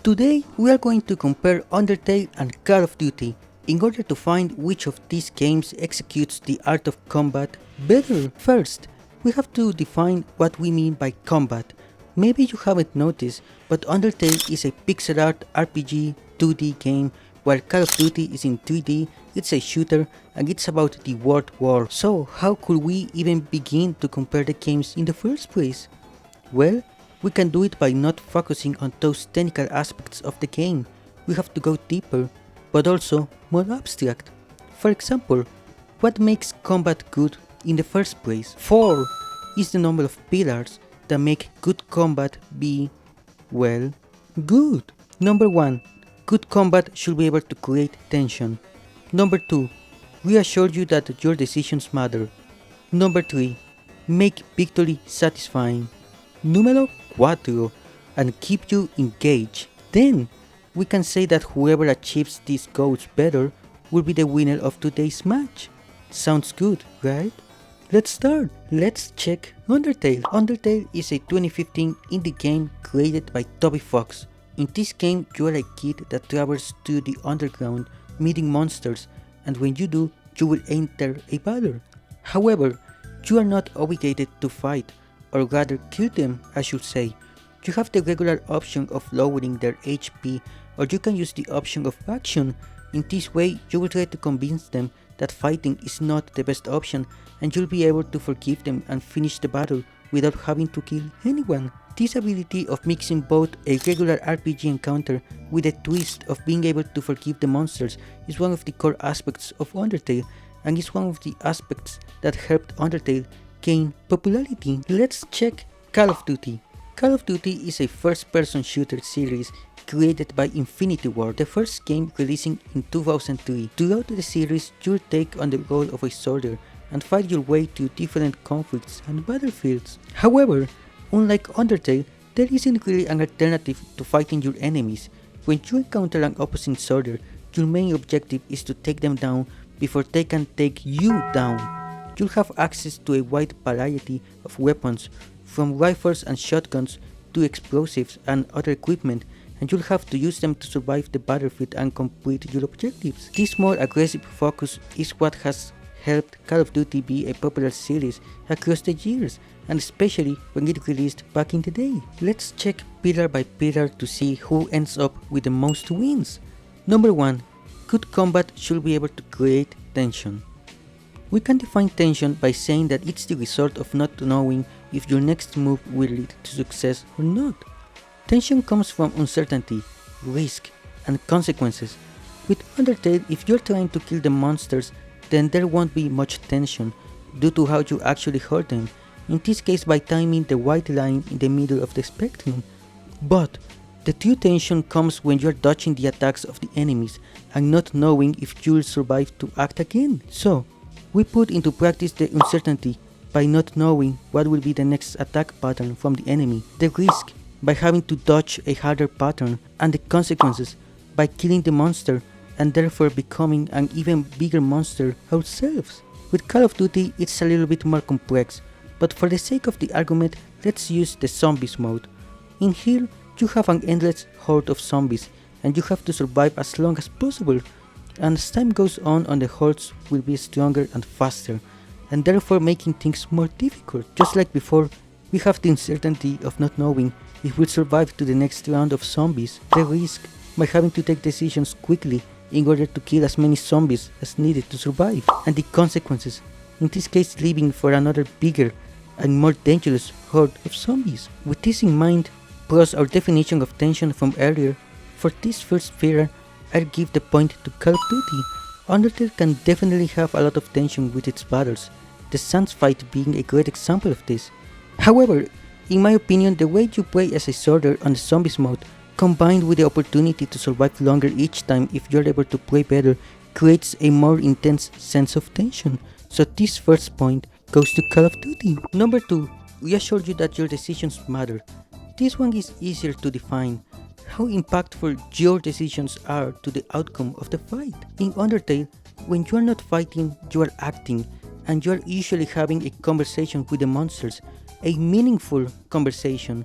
Today we are going to compare Undertale and Call of Duty in order to find which of these games executes the art of combat better. First, we have to define what we mean by combat. Maybe you haven't noticed, but Undertale is a pixel art RPG 2D game while Call of Duty is in 3D, it's a shooter and it's about the World War. So how could we even begin to compare the games in the first place? Well, we can do it by not focusing on those technical aspects of the game. We have to go deeper, but also more abstract. For example, what makes combat good in the first place? 4 is the number of pillars that make good combat be, well, good. Number 1. Good combat should be able to create tension. Number 2. Reassure you that your decisions matter. Number 3. Make victory satisfying. Numero 4, and keep you engaged. Then, we can say that whoever achieves these goals better will be the winner of today's match. Sounds good, right? Let's start. Let's check Undertale. Undertale is a 2015 indie game created by Toby Fox. In this game, you are a kid that travels to the underground, meeting monsters, and when you do, you will enter a battle. However, you are not obligated to fight, or rather kill them, I should say. You have the regular option of lowering their HP, or you can use the option of action. In this way, you will try to convince them that fighting is not the best option, and you'll be able to forgive them and finish the battle without having to kill anyone. This ability of mixing both a regular RPG encounter with a twist of being able to forgive the monsters is one of the core aspects of Undertale, and is one of the aspects that helped Undertale gain popularity. Let's check Call of Duty. Call of Duty is a first-person shooter series created by Infinity Ward, the first game releasing in 2003. Throughout the series, you'll take on the role of a soldier and fight your way to different conflicts and battlefields. However, unlike Undertale, there isn't really an alternative to fighting your enemies. When you encounter an opposing soldier, your main objective is to take them down before they can take you down. You'll have access to a wide variety of weapons, from rifles and shotguns to explosives and other equipment, and you'll have to use them to survive the battlefield and complete your objectives. This more aggressive focus is what has helped Call of Duty be a popular series across the years, and especially when it released back in the day. Let's check pillar by pillar to see who ends up with the most wins. Number 1. Good combat should be able to create tension. We can define tension by saying that it's the result of not knowing if your next move will lead to success or not. Tension comes from uncertainty, risk, and consequences. With Undertale, if you're trying to kill the monsters, then there won't be much tension due to how you actually hurt them, in this case by timing the white line in the middle of the spectrum. But the true tension comes when you're dodging the attacks of the enemies and not knowing if you'll survive to act again. So, we put into practice the uncertainty by not knowing what will be the next attack pattern from the enemy, the risk by having to dodge a harder pattern, and the consequences by killing the monster and therefore becoming an even bigger monster ourselves. With Call of Duty it's a little bit more complex, but for the sake of the argument, let's use the zombies mode. In here, you have an endless horde of zombies and you have to survive as long as possible, and as time goes on the hordes will be stronger and faster, and therefore making things more difficult. Just like before, we have the uncertainty of not knowing if we'll survive to the next round of zombies, the risk by having to take decisions quickly in order to kill as many zombies as needed to survive, and the consequences, in this case leaving for another bigger and more dangerous horde of zombies. With this in mind, plus our definition of tension from earlier, for this first pillar, I'll give the point to Call of Duty. Undertale can definitely have a lot of tension with its battles, the Sans fight being a great example of this. However, in my opinion, the way you play as a soldier on the zombies mode, combined with the opportunity to survive longer each time if you're able to play better, creates a more intense sense of tension. So this first point goes to Call of Duty. Number 2. Reassure you that your decisions matter. This one is easier to define. How impactful your decisions are to the outcome of the fight. In Undertale, when you are not fighting, you are acting, and you are usually having a conversation with the monsters, a meaningful conversation.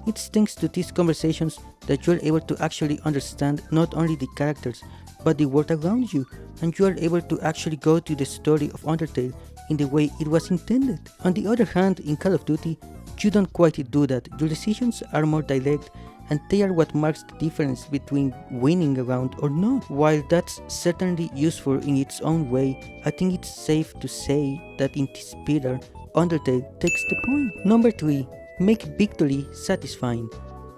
It's thanks to these conversations that you are able to actually understand not only the characters, but the world around you, and you are able to actually go to the story of Undertale in the way it was intended. On the other hand, in Call of Duty, you don't quite do that. Your decisions are more direct, and they are what marks the difference between winning a round or not. While that's certainly useful in its own way, I think it's safe to say that in this pillar, Undertale takes the point. Number 3. Make victory satisfying.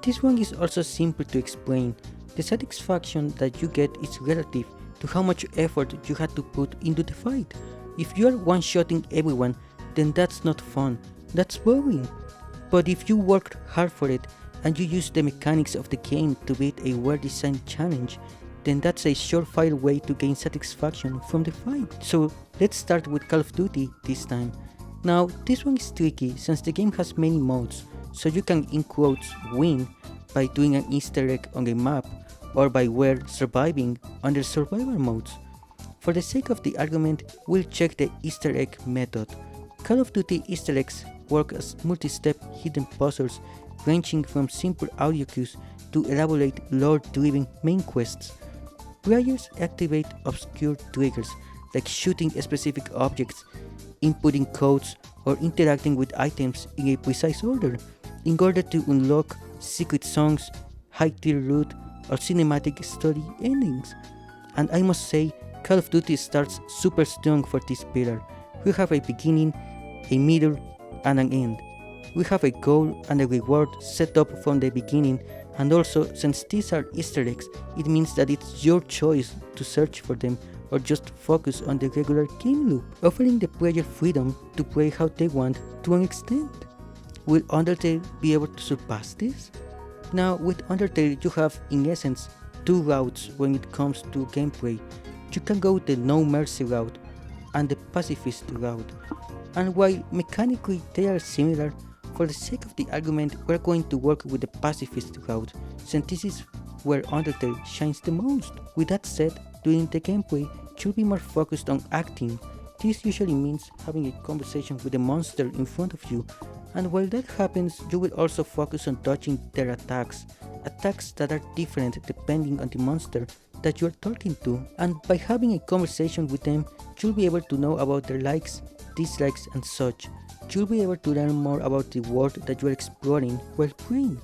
This one is also simple to explain. The satisfaction that you get is relative to how much effort you had to put into the fight. If you are one-shotting everyone, then that's not fun, that's boring. But if you worked hard for it, and you use the mechanics of the game to beat a well-designed challenge, then that's a surefire way to gain satisfaction from the fight. So let's start with Call of Duty this time. Now this one is tricky since the game has many modes, so you can in quotes win by doing an Easter egg on a map or by surviving under survival modes. For the sake of the argument, we'll check the Easter egg method. Call of Duty Easter eggs work as multi-step hidden puzzles ranging from simple audio cues to elaborate lore-driven main quests. Players activate obscure triggers like shooting specific objects, inputting codes, or interacting with items in a precise order in order to unlock secret songs, high-tier loot, or cinematic story endings. And I must say, Call of Duty starts super strong for this pillar. We have a beginning, a middle, and an end. We have a goal and a reward set up from the beginning, and also since these are Easter eggs, it means that it's your choice to search for them or just focus on the regular game loop, offering the player freedom to play how they want to an extent. Will Undertale be able to surpass this? Now with Undertale you have in essence two routes when it comes to gameplay. You can go the no mercy route and the pacifist route, and while mechanically they are similar, for the sake of the argument we're going to work with the pacifist route since this is where Undertale shines the most. With that said, during the gameplay you'll be more focused on acting. This usually means having a conversation with the monster in front of you, and while that happens you will also focus on dodging their attacks that are different depending on the monster that you are talking to, and by having a conversation with them you'll be able to know about their likes, dislikes and such. You'll be able to learn more about the world that you are exploring while playing.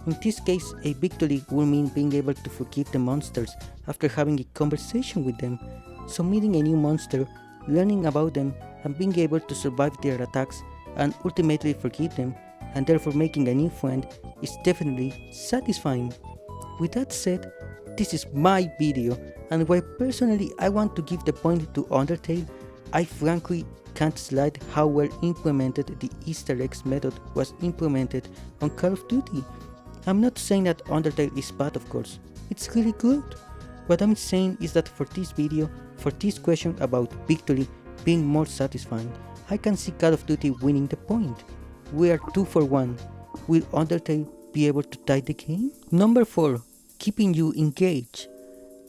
In this case, a victory will mean being able to forgive the monsters after having a conversation with them. So meeting a new monster, learning about them, and being able to survive their attacks and ultimately forgive them, and therefore making a new friend, is definitely satisfying. With that said, this is my video, and while personally I want to give the point to Undertale, I frankly can't slide how well implemented the Easter eggs method was implemented on Call of Duty. I'm not saying that Undertale is bad, of course, it's really good. What I'm saying is that for this video, for this question about victory being more satisfying, I can see Call of Duty winning the point. We are 2 for 1. Will Undertale be able to tie the game? Number 4. Keeping you engaged.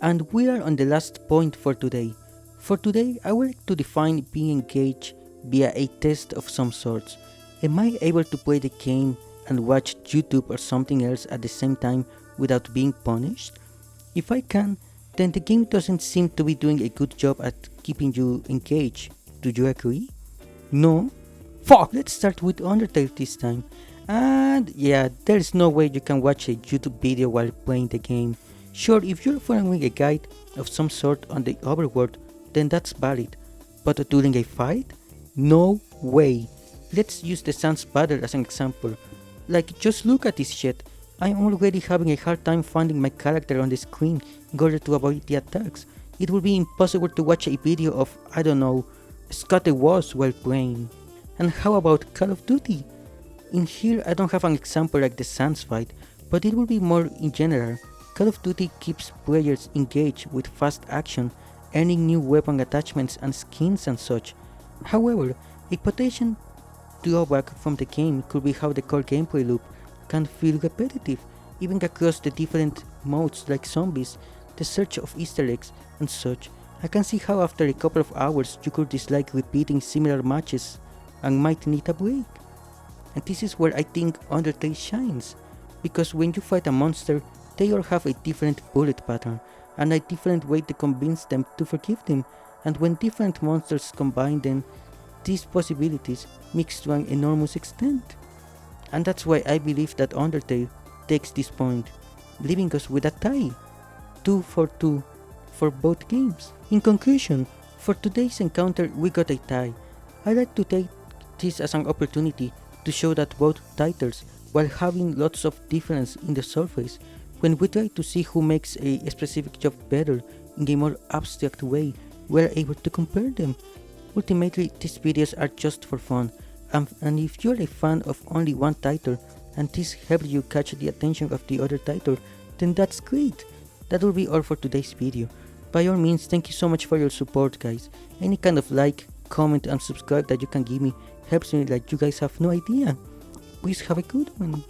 And we are on the last point for today. For today, I would like to define being engaged via a test of some sorts. Am I able to play the game and watch YouTube or something else at the same time without being punished? If I can, then the game doesn't seem to be doing a good job at keeping you engaged. Do you agree? No? Fuck! Let's start with Undertale this time. And yeah, there's no way you can watch a YouTube video while playing the game. Sure, if you're following a guide of some sort on the overworld, then that's valid. But during a fight? No way. Let's use the Sans battle as an example. Like, just look at this shit. I'm already having a hard time finding my character on the screen in order to avoid the attacks. It would be impossible to watch a video of, I don't know, Scatter Wars while playing. And how about Call of Duty? In here I don't have an example like the Sans fight, but it will be more in general. Call of Duty keeps players engaged with fast action, earning new weapon attachments and skins and such. However, a potential drawback from the game could be how the core gameplay loop can feel repetitive, even across the different modes like zombies, the search of Easter eggs and such. I can see how after a couple of hours you could dislike repeating similar matches and might need a break. And this is where I think Undertale shines. because when you fight a monster, they all have a different bullet pattern and a different way to convince them to forgive them, and when different monsters combine then these possibilities mix to an enormous extent. And that's why I believe that Undertale takes this point, leaving us with a tie, 2 for 2 for both games. In conclusion, for today's encounter we got a tie. I like to take this as an opportunity to show that both titles, while having lots of difference in the surface, when we try to see who makes a specific job better in a more abstract way, we're able to compare them. Ultimately, these videos are just for fun, and if you're a fan of only one title and this helped you catch the attention of the other title, then that's great. That will be all for today's video. By all means, thank you so much for your support, guys. Any kind of like, comment and subscribe that you can give me helps me like you guys have no idea. Please have a good one.